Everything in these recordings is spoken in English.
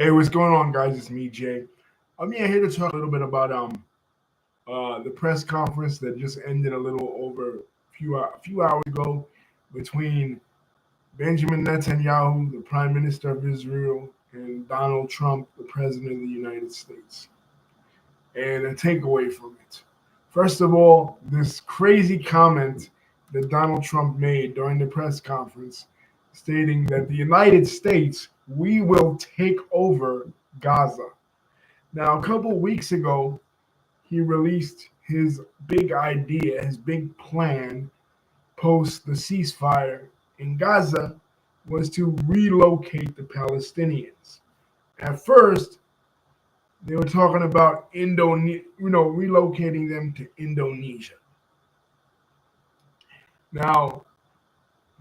Hey, what's going on, guys? It's me, Jay. I'm here to talk a little bit about the press conference that just ended a little over a few hours ago between Benjamin Netanyahu, the Prime Minister of Israel, and Donald Trump, the President of the United States, and a takeaway from it. First of all, this crazy comment that Donald Trump made during the press conference, stating that the United States, we will take over Gaza. Now, a couple weeks ago, he released his big idea, his big plan post the ceasefire in Gaza was to relocate the Palestinians. At first, they were talking about relocating them to Indonesia. Now,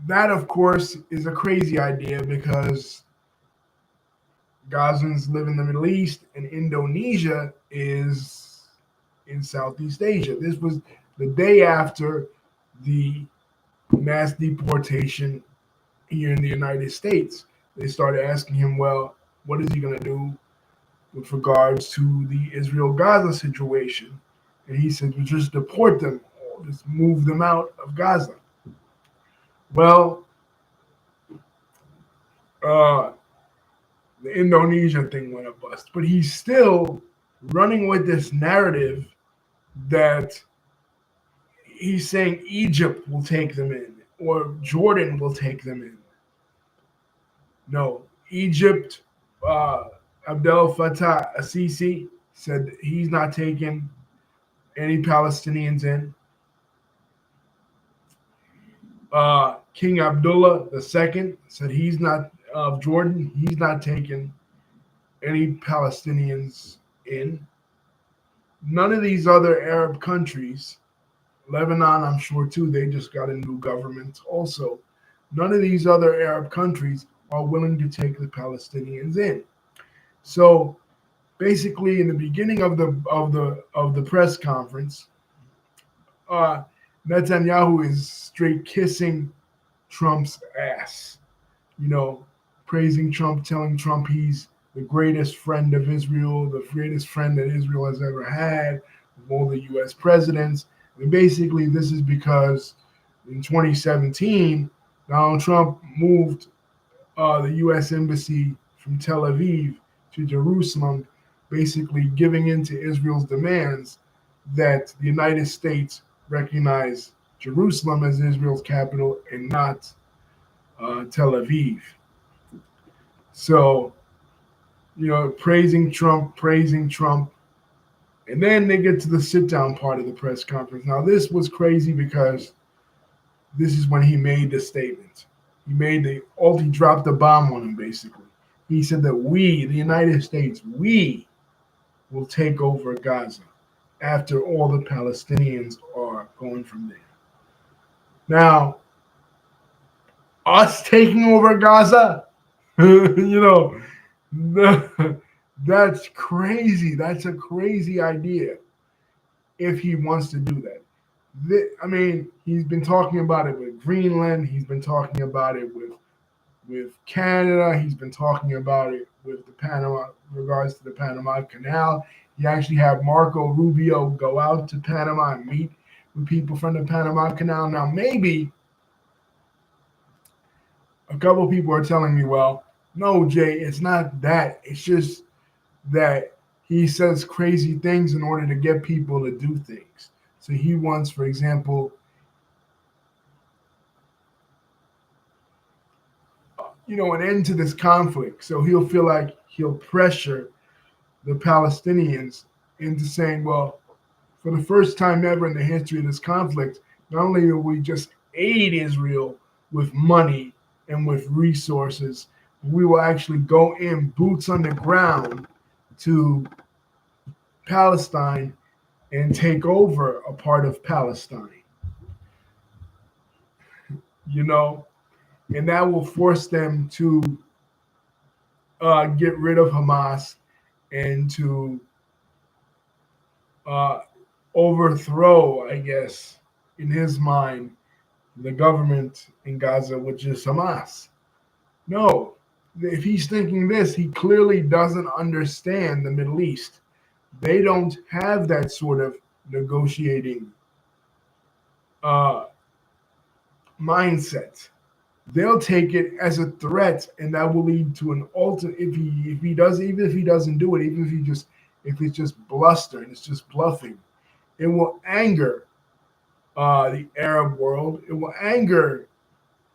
that of course is a crazy idea because Gazans live in the Middle East and Indonesia is in Southeast Asia. This was the day after the mass deportation here in the United States. They started asking him, well, what is he going to do with regards to the Israel-Gaza situation? And he said, well, just deport them, or just move them out of Gaza. Well, uh, the Indonesia thing went a bust, but he's still running with this narrative that he's saying Egypt will take them in or Jordan will take them in. No, Egypt, Abdel Fattah al-Sisi said he's not taking any Palestinians in. King Abdullah II said he's not of Jordan. He's not taking any Palestinians in. None of these other Arab countries, Lebanon, I'm sure too, they just got a new government also. None of these other Arab countries are willing to take the Palestinians in. So basically, in the beginning of the press conference, Netanyahu is straight kissing Trump's ass, praising Trump, telling Trump he's the greatest friend of Israel, the greatest friend that Israel has ever had of all the U.S. presidents. And basically, this is because in 2017, Donald Trump moved the U.S. embassy from Tel Aviv to Jerusalem, basically giving in to Israel's demands that the United States recognize Jerusalem as Israel's capital and not Tel Aviv. So, praising Trump. And then they get to the sit-down part of the press conference. Now, this was crazy because this is when he made the statement. He dropped the bomb on him, basically. He said that we, the United States, we will take over Gaza after all the Palestinians are going from there. Now, us taking over Gaza, that's crazy. That's a crazy idea if he wants to do that. He's been talking about it with Greenland. He's been talking about it with Canada. He's been talking about it with regards to the Panama Canal. He actually had Marco Rubio go out to Panama and meet with people from the Panama Canal. Now, maybe a couple of people are telling me, well, no, Jay, it's not that. It's just that he says crazy things in order to get people to do things. So he wants, for example, an end to this conflict. So he'll feel like he'll pressure the Palestinians into saying, well, for the first time ever in the history of this conflict, not only will we just aid Israel with money and with resources, we will actually go in boots on the ground to Palestine and take over a part of Palestine. And that will force them to get rid of Hamas and to overthrow, I guess, in his mind, the government in Gaza, which is Hamas. No, If he's thinking this, he clearly doesn't understand the Middle East. They don't have that sort of negotiating uh, mindset. They'll take it as a threat, and that will lead to an ultimate. If he does, even if he doesn't do it, even if it's just bluster and it's just bluffing, it will anger the Arab world. It will anger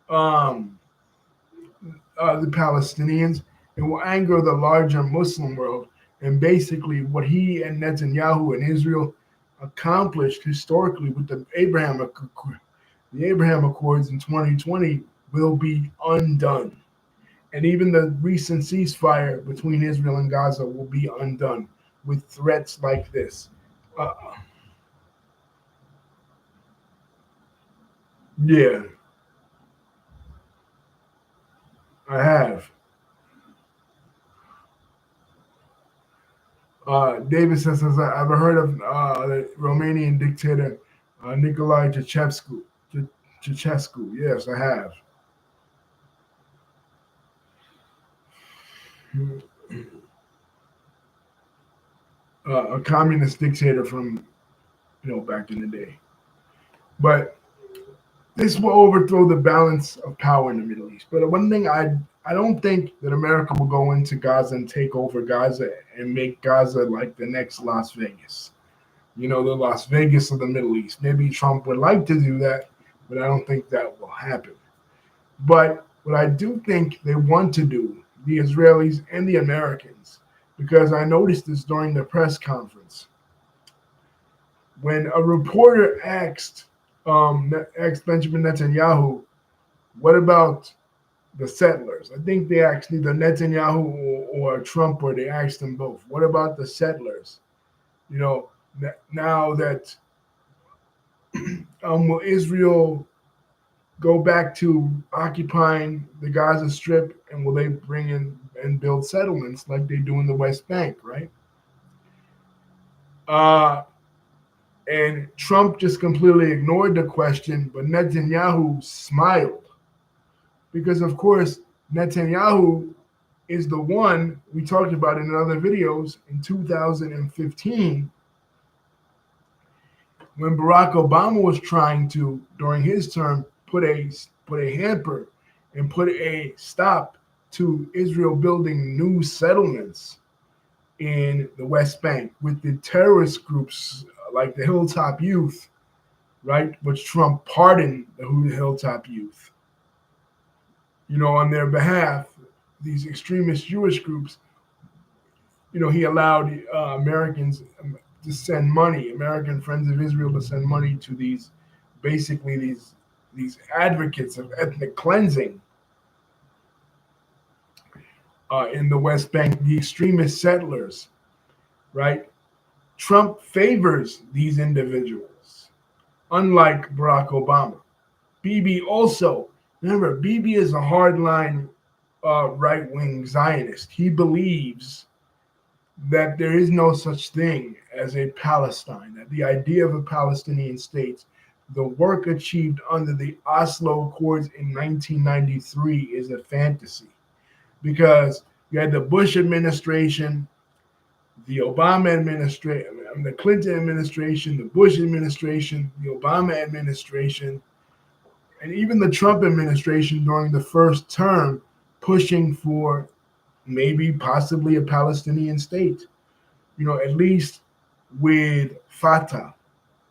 um, the Palestinians. It will anger the larger Muslim world. And basically, what he and Netanyahu and Israel accomplished historically with the Abraham Accords in 2020 will be undone. And even the recent ceasefire between Israel and Gaza will be undone with threats like this. Uh, yeah, I have. David says, I've heard of the Romanian dictator Nicolae Ceausescu. Ceausescu, yes, I have. A communist dictator from back in the day. But this will overthrow the balance of power in the Middle East. But one thing I don't think that America will go into Gaza and take over Gaza and make Gaza like the next Las Vegas. The Las Vegas of the Middle East. Maybe Trump would like to do that, but I don't think that will happen. But what I do think they want to do, the Israelis and the Americans, because I noticed this during the press conference, when a reporter asked Benjamin Netanyahu, "What about the settlers?" I think they asked either Netanyahu or Trump, or they asked them both. What about the settlers? You know, now that will Israel go back to occupying the Gaza Strip, and will they bring in and build settlements like they do in the West Bank, right? Uh, and Trump just completely ignored the question, but Netanyahu smiled because, of course, Netanyahu is the one we talked about in other videos in 2015 when Barack Obama was trying to, during his term, put a hamper and put a stop to Israel building new settlements in the West Bank with the terrorist groups like the Hilltop Youth, right? Which Trump pardoned the Hilltop Youth. On their behalf, these extremist Jewish groups, he allowed Americans to send money, American Friends of Israel to send money to basically these advocates of ethnic cleansing in the West Bank, the extremist settlers, right? Trump favors these individuals, unlike Barack Obama. Bibi also, remember, Bibi is a hardline right-wing Zionist. He believes that there is no such thing as a Palestine, that the idea of a Palestinian state, the work achieved under the Oslo Accords in 1993 is a fantasy. Because you had the Bush administration, the Obama administration, the Clinton administration, the Bush administration, the Obama administration, and even the Trump administration during the first term pushing for maybe possibly a Palestinian state, at least with Fatah,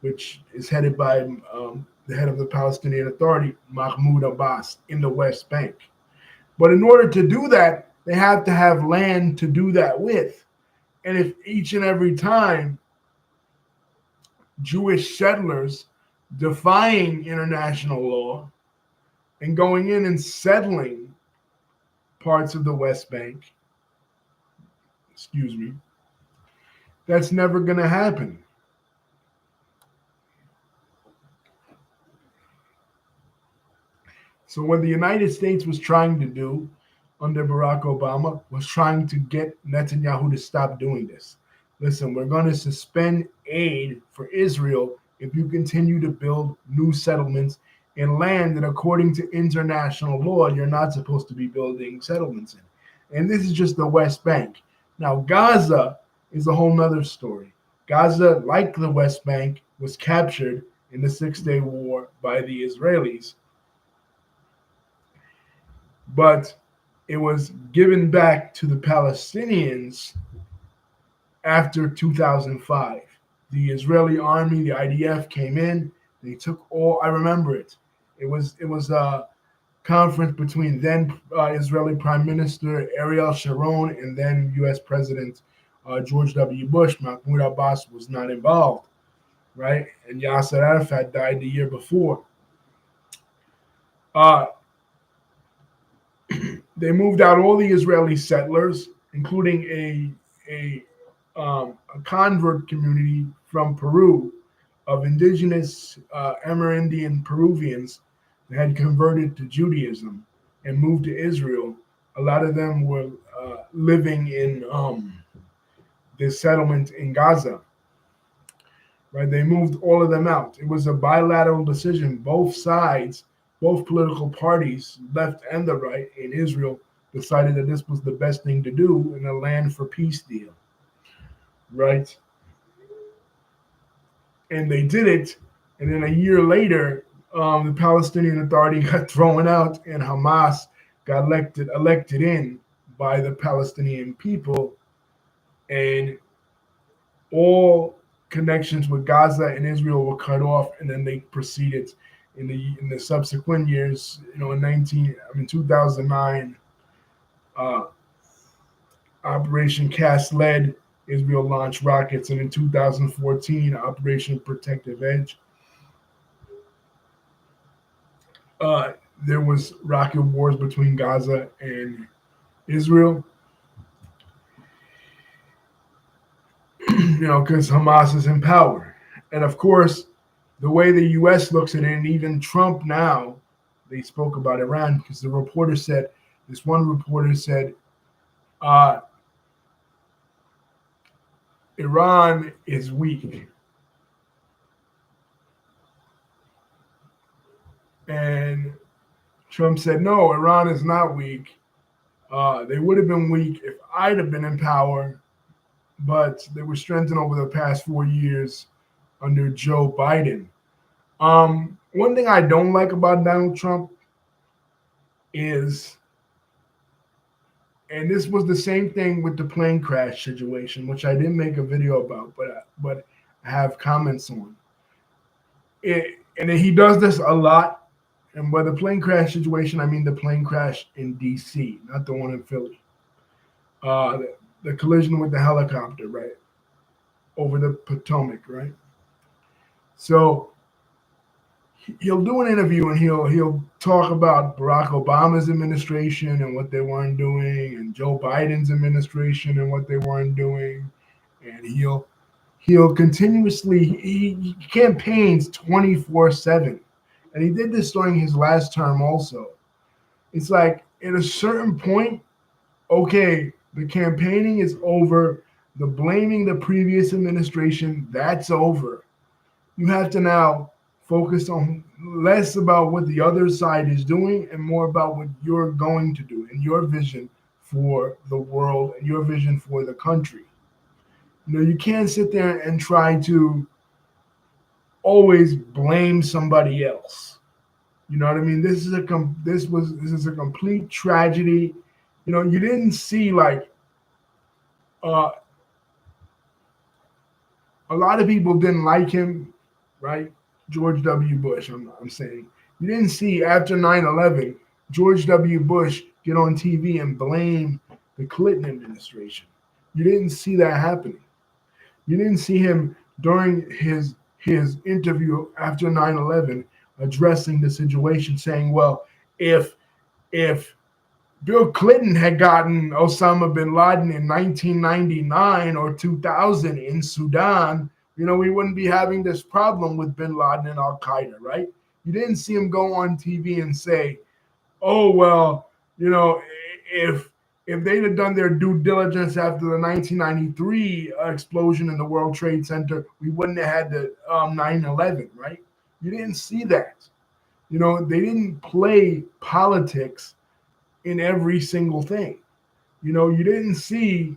which is headed by the head of the Palestinian Authority, Mahmoud Abbas, in the West Bank. But in order to do that, they have to have land to do that with. And if each and every time Jewish settlers defying international law and going in and settling parts of the West Bank, that's never going to happen. So what the United States was trying to do under Barack Obama was trying to get Netanyahu to stop doing this. Listen, we're going to suspend aid for Israel if you continue to build new settlements in land that, according to international law, you're not supposed to be building settlements in. And this is just the West Bank. Now, Gaza is a whole nother story. Gaza, like the West Bank, was captured in the Six-Day War by the Israelis, but it was given back to the Palestinians after 2005. The Israeli army, the IDF, came in. They took all. I remember it. It was a conference between then Israeli Prime Minister Ariel Sharon and then U.S. President George W. Bush. Mahmoud Abbas was not involved, right? And Yasser Arafat died the year before. Uh, they moved out all the Israeli settlers, including a convert community from Peru of indigenous Amerindian Peruvians that had converted to Judaism and moved to Israel. A lot of them were living in this settlement in Gaza. Right, they moved all of them out. It was a bilateral decision. Both sides, both political parties, left and the right in Israel, decided that this was the best thing to do in a land for peace deal. Right, and they did it. And then a year later, the Palestinian Authority got thrown out, and Hamas got elected in by the Palestinian people, and all connections with Gaza and Israel were cut off, and then they proceeded in the subsequent years. In 2009, Operation Cast Lead, Israel launched rockets, and in 2014, Operation Protective Edge. There was rocket wars between Gaza and Israel. Because Hamas is in power. And of course, the way the U.S. looks at it, and even Trump now, they spoke about Iran because this one reporter said, Iran is weak. And Trump said, no, Iran is not weak. They would have been weak if I'd have been in power, but they were strengthened over the past 4 years under Joe Biden. One thing I don't like about Donald Trump is, and this was the same thing with the plane crash situation, which I didn't make a video about, but I have comments on it. And he does this a lot. And by the plane crash situation, I mean the plane crash in D.C., not the one in Philly. The collision with the helicopter, right, over the Potomac, right? So he'll do an interview and he'll talk about Barack Obama's administration and what they weren't doing, and Joe Biden's administration and what they weren't doing, and he'll continuously he campaigns 24/7, and he did this during his last term also. It's like at a certain point, okay, the campaigning is over, the blaming the previous administration, that's over. You have to now focus on less about what the other side is doing and more about what you're going to do and your vision for the world and your vision for the country. You can't sit there and try to always blame somebody else. You know what I mean? This is a complete tragedy. You didn't see like a lot of people didn't like him, right? George W. Bush, I'm saying. You didn't see after 9/11 George W. Bush get on TV and blame the Clinton administration. You didn't see that happening. You didn't see him during his interview after 9/11 addressing the situation, saying, well, if Bill Clinton had gotten Osama bin Laden in 1999 or 2000 in Sudan, we wouldn't be having this problem with bin Laden and Al Qaeda, right? You didn't see him go on TV and say, oh, well, if they'd have done their due diligence after the 1993 explosion in the World Trade Center, we wouldn't have had the 9/11, right? You didn't see that. They didn't play politics in every single thing. You didn't see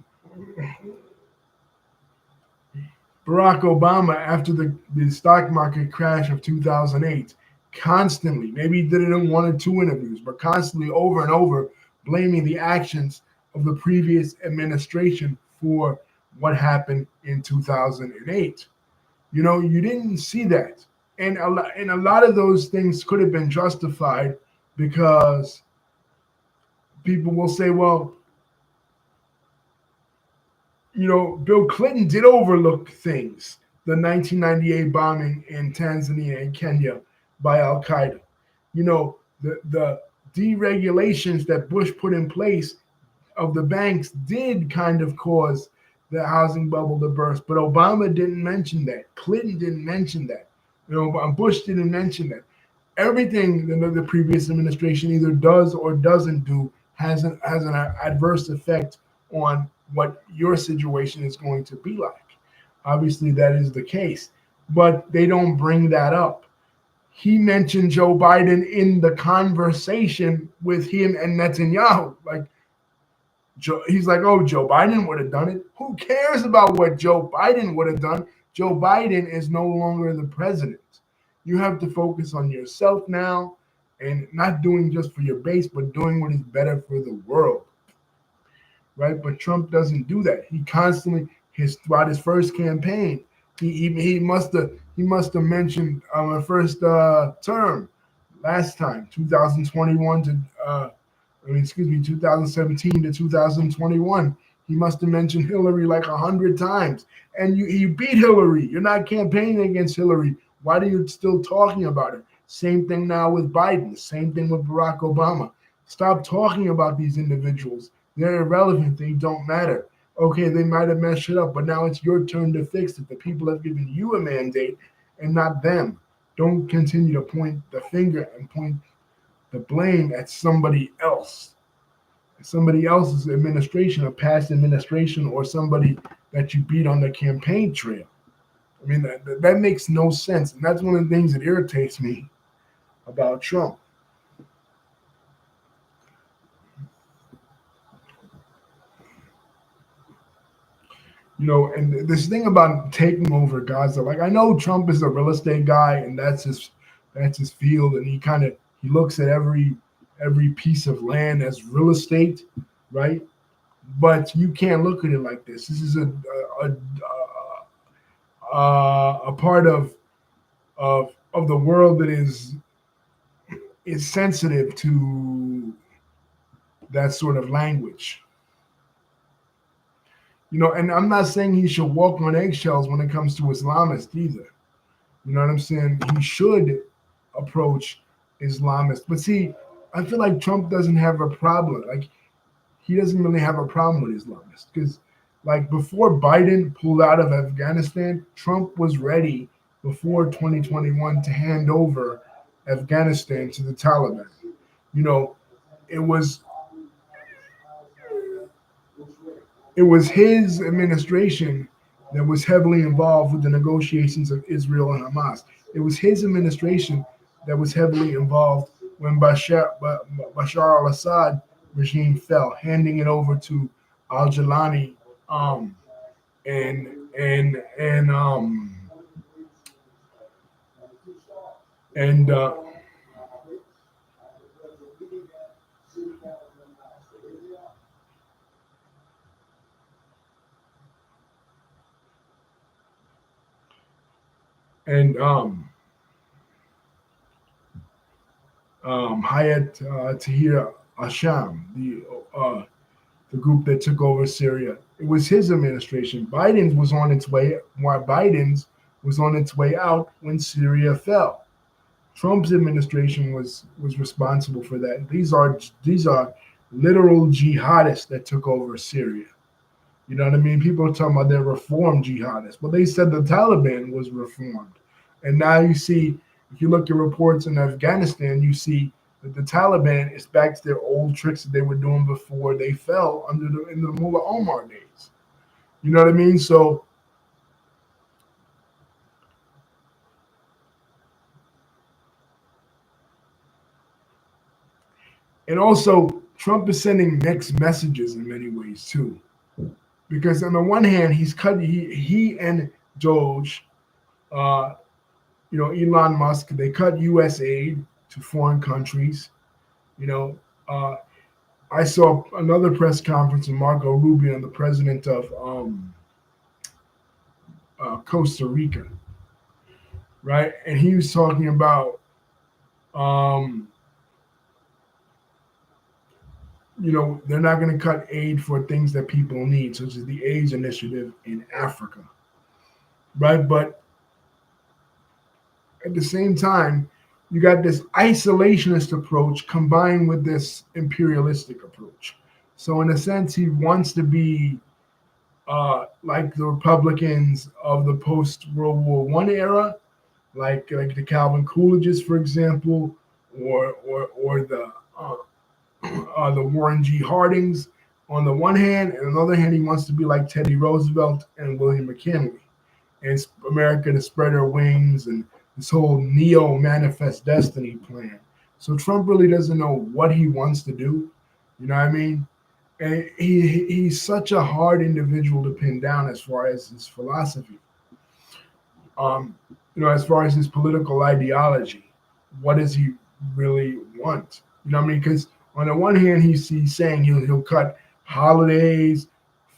Barack Obama after the stock market crash of 2008 constantly, maybe he did it in one or two interviews, but constantly over and over blaming the actions of the previous administration for what happened in 2008. You didn't see that. And a lot of those things could have been justified because people will say, well, Bill Clinton did overlook things. The 1998 bombing in Tanzania and Kenya by Al Qaeda. The deregulations that Bush put in place of the banks did kind of cause the housing bubble to burst. But Obama didn't mention that. Clinton didn't mention that. Bush didn't mention that. Everything the previous administration either does or doesn't do has an adverse effect on what your situation is going to be like. Obviously, that is the case, but they don't bring that up. He mentioned Joe Biden in the conversation with him and Netanyahu. He's like, oh, Joe Biden would have done it. Who cares about what Joe Biden would have done? Joe Biden is no longer the president. You have to focus on yourself now and not doing just for your base, but doing what is better for the world, right? But Trump doesn't do that. He constantly, throughout his first campaign, he must have mentioned the first term last time, 2021 to 2017 to 2021. He must have mentioned Hillary like 100 times, and he beat Hillary. You're not campaigning against Hillary. Why are you still talking about it? Same thing now with Biden. Same thing with Barack Obama. Stop talking about these individuals. They're irrelevant. They don't matter. Okay, they might have messed it up, but now it's your turn to fix it. The people have given you a mandate and not them. Don't continue to point the finger and point the blame at somebody else's administration, a past administration, or somebody that you beat on the campaign trail. I mean, that makes no sense. And that's one of the things that irritates me about Trump. And this thing about taking over Gaza, like I know Trump is a real estate guy and that's his field, and he looks at every piece of land as real estate, right? But you can't look at it like this. This is a part of the world that is sensitive to that sort of language. And I'm not saying he should walk on eggshells when it comes to Islamists either. You know what I'm saying? He should approach Islamists. But see, I feel like Trump doesn't have a problem. Like, he doesn't really have a problem with Islamists because, like, before Biden pulled out of Afghanistan, Trump was ready before 2021 to hand over Afghanistan to the Taliban. You know, it was it was his administration that was heavily involved with the negotiations of Israel and Hamas. It was his administration that was heavily involved when Bashar al-Assad regime fell, handing it over to al-Jilani, um, and and and and and Hayat Tahrir al-Sham, the group that took over Syria. It was his administration. Biden's was on its way. While Biden's was on its way out when Syria fell. Trump's administration was responsible for that. These are literal jihadists that took over Syria. You know what I mean? People are talking about they're reformed jihadists. Well, they said the Taliban was reformed. And now you see, if you look at reports in Afghanistan, you see that the Taliban is back to their old tricks that they were doing before they fell in the Mullah Omar days. You know what I mean? So, and also Trump is sending mixed messages in many ways too, because on the one hand, he and Doge, uh, Elon Musk, they cut U.S. aid to foreign countries. You know, uh, I saw another press conference with Marco Rubio, the president of Costa Rica, right? And he was talking about, um, they're not going to cut aid for things that people need, such as the AIDS initiative in Africa, right? But at the same time, you got this isolationist approach combined with this imperialistic approach. So, in a sense, he wants to be like the Republicans of the post World War One era, like the Calvin Coolidges, for example, or the Warren G. Hardings on the one hand, and on the other hand, he wants to be like Teddy Roosevelt and William McKinley, and America to spread her wings and this whole neo manifest destiny plan. So Trump really doesn't know what he wants to do. You know what I mean? And he's such a hard individual to pin down as far as his philosophy. As far as his political ideology, what does he really want? You know what I mean? Because on the one hand, he's saying he'll cut holidays,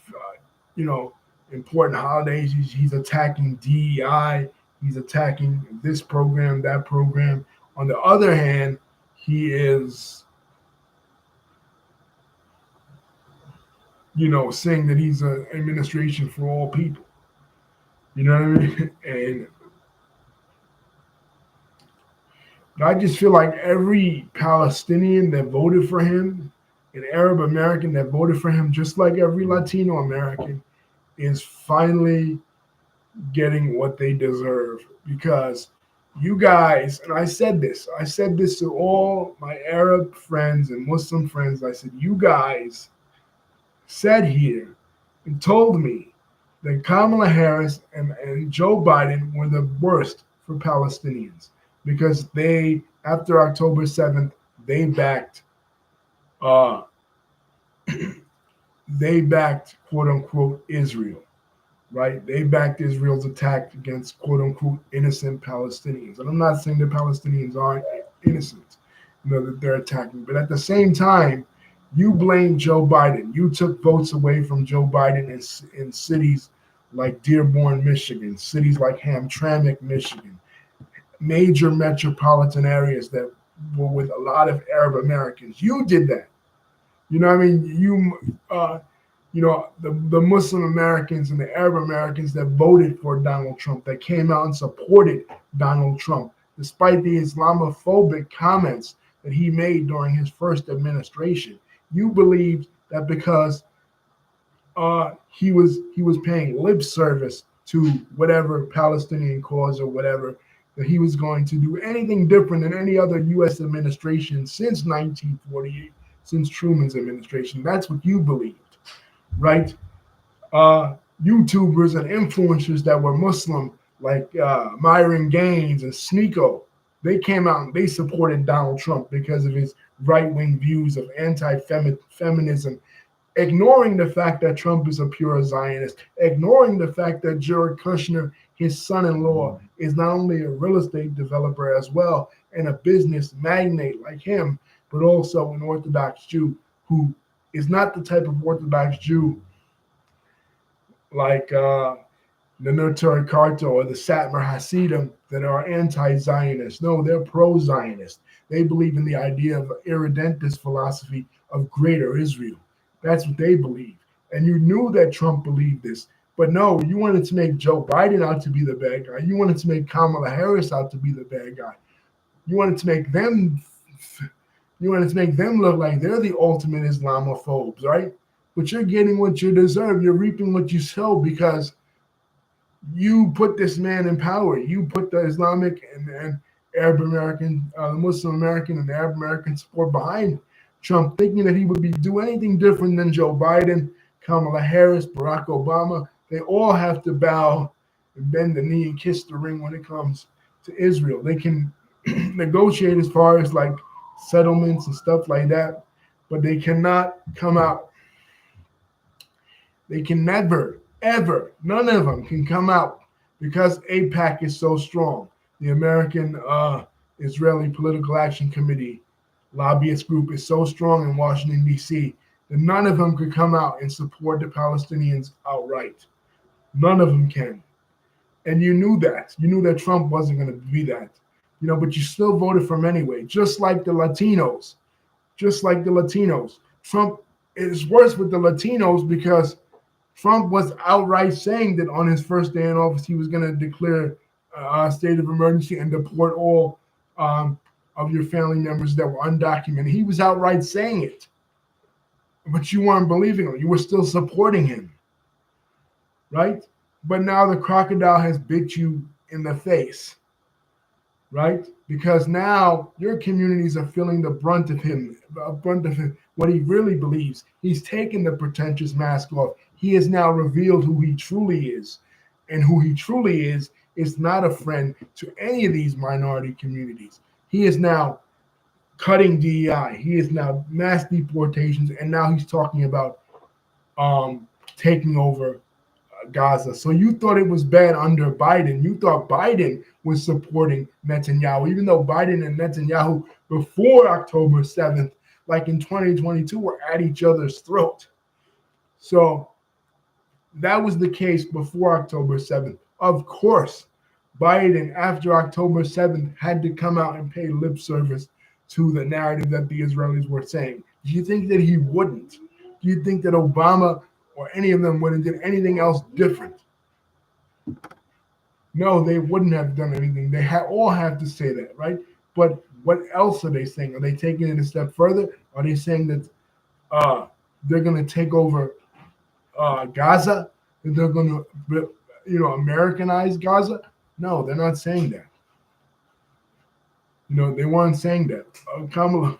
uh, you know, important holidays. He's attacking DEI. He's attacking this program, that program. On the other hand, he is, saying that he's an administration for all people. You know what I mean? And I just feel like every Palestinian that voted for him, an Arab American that voted for him, just like every Latino American, is finally getting what they deserve. Because you guys, and I said this to all my Arab friends and Muslim friends, I said, you guys said here and told me that Kamala Harris and Joe Biden were the worst for Palestinians because they, after October 7th, they backed uh, quote unquote Israel, right? They backed Israel's attack against quote unquote innocent Palestinians. And I'm not saying that Palestinians aren't innocent, that they're attacking, but at the same time, you blame Joe Biden. You took votes away from Joe Biden in cities like Dearborn, Michigan, cities like Hamtramck, Michigan, major metropolitan areas that were with a lot of Arab Americans. You did that. You know what I mean? The Muslim Americans and the Arab Americans that voted for Donald Trump, that came out and supported Donald Trump, despite the Islamophobic comments that he made during his first administration. You believed that because he was paying lip service to whatever Palestinian cause or whatever, that he was going to do anything different than any other U.S. administration since 1948, since Truman's administration. That's what you believed, right? YouTubers and influencers that were Muslim, like Myron Gaines and Sneeko, they came out and they supported Donald Trump because of his right-wing views of anti-feminism, ignoring the fact that Trump is a pure Zionist, ignoring the fact that Jared Kushner, his son-in-law, is not only a real estate developer as well and a business magnate like him, but also an Orthodox Jew who is not the type of Orthodox Jew like the Notori Karta or the Satmar Hasidim that are anti-Zionist. No, they're pro-Zionist. They believe in the idea of an irredentist philosophy of greater Israel. That's what they believe. And you knew that Trump believed this. But no, you wanted to make Joe Biden out to be the bad guy. You wanted to make Kamala Harris out to be the bad guy. You wanted to make them look like they're the ultimate Islamophobes, right? But you're getting what you deserve. You're reaping what you sow because you put this man in power. You put the Islamic and Arab American, the Muslim American and the Arab American support behind Trump, thinking that he would do anything different than Joe Biden, Kamala Harris, Barack Obama. They all have to bow and bend the knee and kiss the ring when it comes to Israel. They can negotiate as far as like settlements and stuff like that, but they cannot come out. They can never, ever, none of them can come out because AIPAC is so strong. The American Israeli Political Action Committee lobbyist group is so strong in Washington, D.C., that none of them could come out and support the Palestinians outright. None of them can. And you knew that. You knew that Trump wasn't going to be that. But you still voted for him anyway, just like the Latinos. Just like the Latinos. Trump is worse with the Latinos because Trump was outright saying that on his first day in office, he was going to declare a state of emergency and deport all of your family members that were undocumented. He was outright saying it. But you weren't believing him. You were still supporting him. Right? But now the crocodile has bit you in the face. Right? Because now your communities are feeling the brunt of him, what he really believes. He's taken the pretentious mask off. He has now revealed who he truly is. And who he truly is not a friend to any of these minority communities. He is now cutting DEI. He is now mass deportations. And now he's talking about taking over Gaza. So you thought it was bad under Biden. You thought Biden was supporting Netanyahu, even though Biden and Netanyahu before October 7th, like in 2022, were at each other's throat. So that was the case before October 7th. Of course, Biden, after October 7th, had to come out and pay lip service to the narrative that the Israelis were saying. Do you think that he wouldn't? Do you think that Obama or any of them would have done anything else different? No, they wouldn't have done anything. They all have to say that, right? But what else are they saying? Are they taking it a step further? Are they saying that they're going to take over Gaza? That they're going to, Americanize Gaza? No, they're not saying that. They weren't saying that. Kamala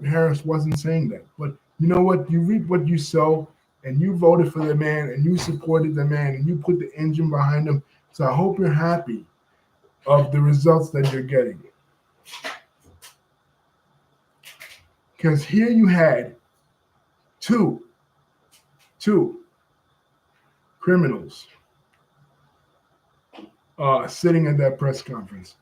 Harris wasn't saying that. But you know what? You reap what you sow, and you voted for the man, and you supported the man, and you put the engine behind him. So I hope you're happy of the results that you're getting. Because here you had two criminals sitting at that press conference.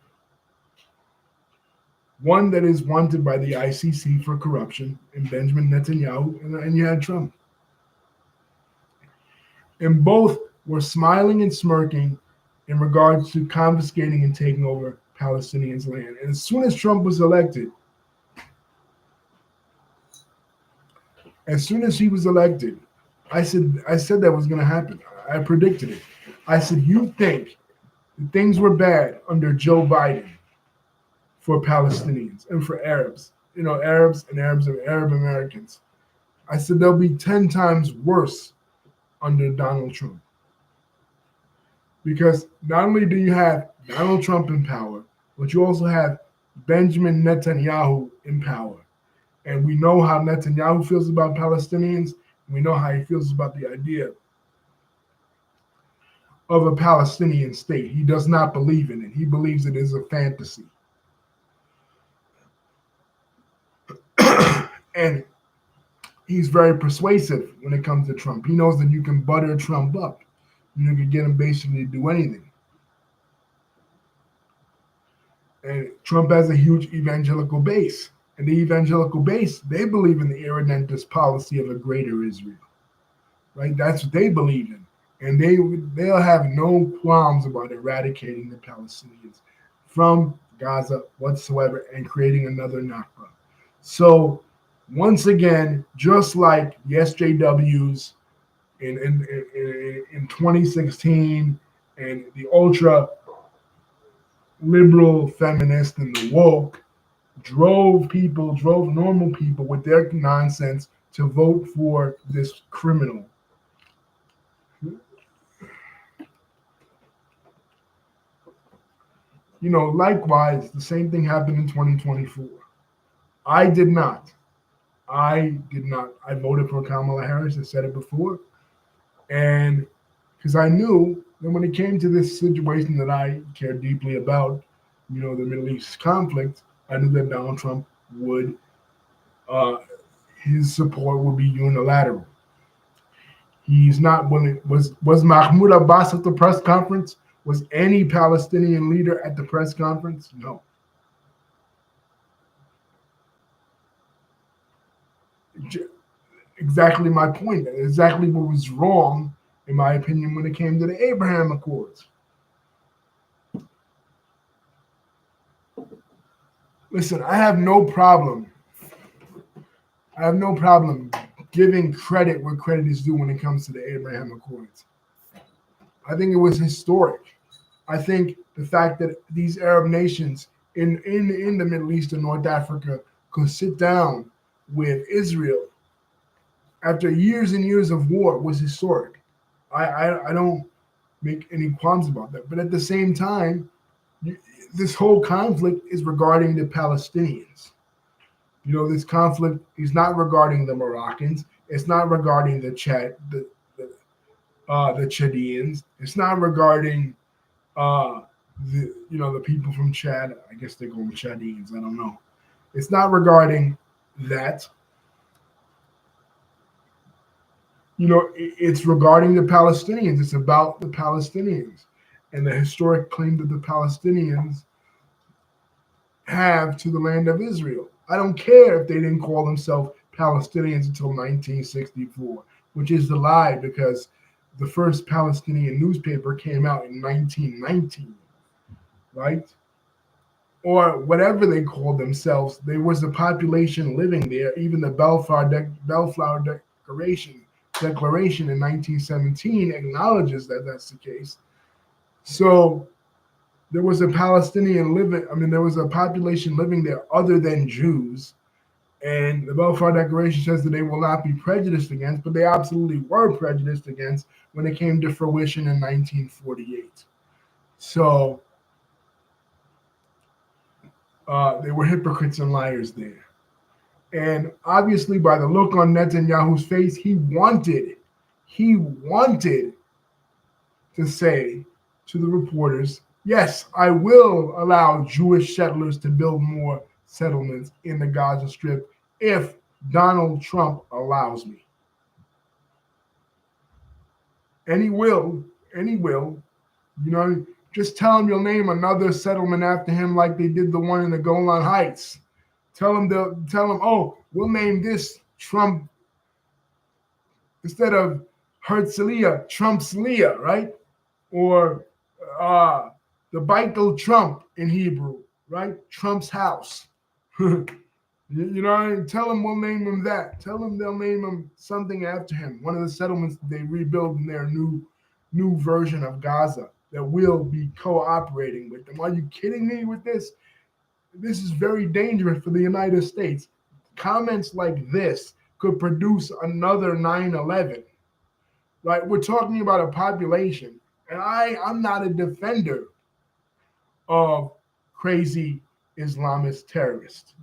One that is wanted by the ICC for corruption, and Benjamin Netanyahu, and you had Trump. And both were smiling and smirking in regards to confiscating and taking over Palestinians' land. And as soon as Trump was elected, I said that was going to happen. I predicted it. I said, you think that things were bad under Joe Biden for Palestinians and for Arabs, Arab Americans. I said they'll be 10 times worse under Donald Trump. Because not only do you have Donald Trump in power, but you also have Benjamin Netanyahu in power. And we know how Netanyahu feels about Palestinians. And we know how he feels about the idea of a Palestinian state. He does not believe in it. He believes it is a fantasy. And he's very persuasive when it comes to Trump. He knows that you can butter Trump up. You can get him basically to do anything. And Trump has a huge evangelical base. And the evangelical base, they believe in the irredentist policy of a greater Israel. Right? That's what they believe in. And they'll have no qualms about eradicating the Palestinians from Gaza whatsoever and creating another Nakba. So once again, just like the SJWs in 2016 and the ultra liberal feminists and the woke drove normal people with their nonsense to vote for this criminal. Likewise, the same thing happened in 2024. I did not. I voted for Kamala Harris. I said it before. And because I knew that when it came to this situation that I care deeply about, the Middle East conflict, I knew that Donald Trump would uh, his support will be unilateral. He's not willing. Was Mahmoud Abbas at the press conference? Was any Palestinian leader at the press conference? No. Exactly my point. Exactly what was wrong, in my opinion, when it came to the Abraham Accords. Listen, I have no problem. I have no problem giving credit where credit is due when it comes to the Abraham Accords. I think it was historic. I think the fact that these Arab nations in the Middle East and North Africa could sit down with Israel after years and years of war was historic. I don't make any qualms about that. But at the same time, this whole conflict is regarding the Palestinians. This conflict is not regarding the Moroccans. It's not regarding the Chadians. It's not regarding the people from Chad. I guess they call them Chadians. I don't know. It's not regarding that. It's regarding the Palestinians. It's about the Palestinians and the historic claim that the Palestinians have to the land of Israel. I don't care if they didn't call themselves Palestinians until 1964, which is the lie because the first Palestinian newspaper came out in 1919, right? Or whatever they called themselves. There was a population living there. Even the Bellflower Declaration in 1917 acknowledges that that's the case. So there was a there was a population living there other than Jews. And the Balfour Declaration says that they will not be prejudiced against, but they absolutely were prejudiced against when it came to fruition in 1948. So they were hypocrites and liars there. And obviously, by the look on Netanyahu's face, he wanted to say to the reporters, yes, I will allow Jewish settlers to build more settlements in the Gaza Strip if Donald Trump allows me. And he will. Just tell him you'll name another settlement after him like they did the one in the Golan Heights. Tell him, oh, we'll name this Trump instead of Herzliya, Trumpsliya, right? Or the Beitel Trump in Hebrew, right? Trump's house. Tell them we'll name him that. Tell them they'll name him something after him. One of the settlements that they rebuild in their new version of Gaza that will be cooperating with them. Are you kidding me with this? This is very dangerous for the United States. Comments like this could produce another 9/11, right? We're talking about a population, and I'm not a defender of crazy Islamist terrorists.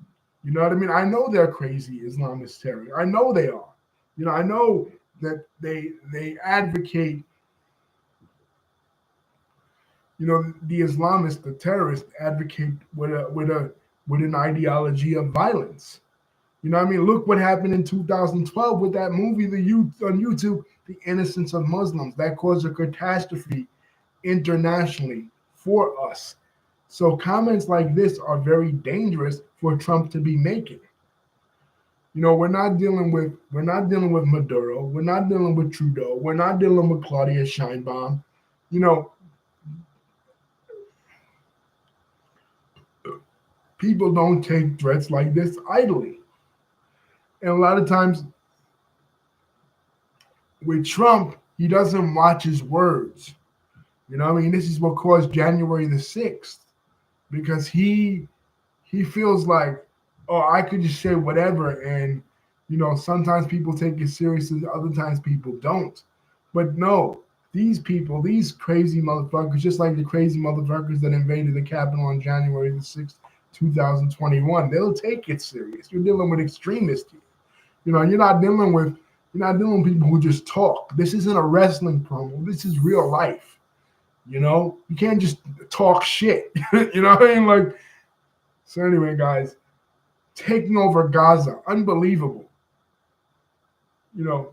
You know what I mean? I know they're crazy Islamist terrorists. I know they are. I know that they advocate. The Islamists, the terrorists, advocate with an ideology of violence. Look what happened in 2012 with that movie, on YouTube, The Innocence of Muslims. That caused a catastrophe internationally for us. So comments like this are very dangerous for Trump to be making. We're not dealing with Maduro. We're not dealing with Trudeau. We're not dealing with Claudia Sheinbaum. People don't take threats like this idly. And a lot of times with Trump, he doesn't watch his words. This is what caused January the 6th, because he feels like, oh, I could just say whatever. And, sometimes people take it seriously, other times people don't. But no, these people, these crazy motherfuckers, just like the crazy motherfuckers that invaded the Capitol on January the 6th, 2021, they'll take it serious. You're dealing with extremists here. You're not dealing with people who just talk. This isn't a wrestling promo. This is real life. You can't just talk shit. You know what I mean? So anyway, guys, taking over Gaza. Unbelievable.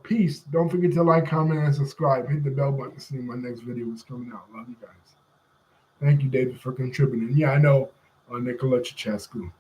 Peace. Don't forget to like, comment, and subscribe. Hit the bell button to see when my next video is coming out. Love you guys. Thank you, David, for contributing. Yeah, I know, Nicola Chachescu.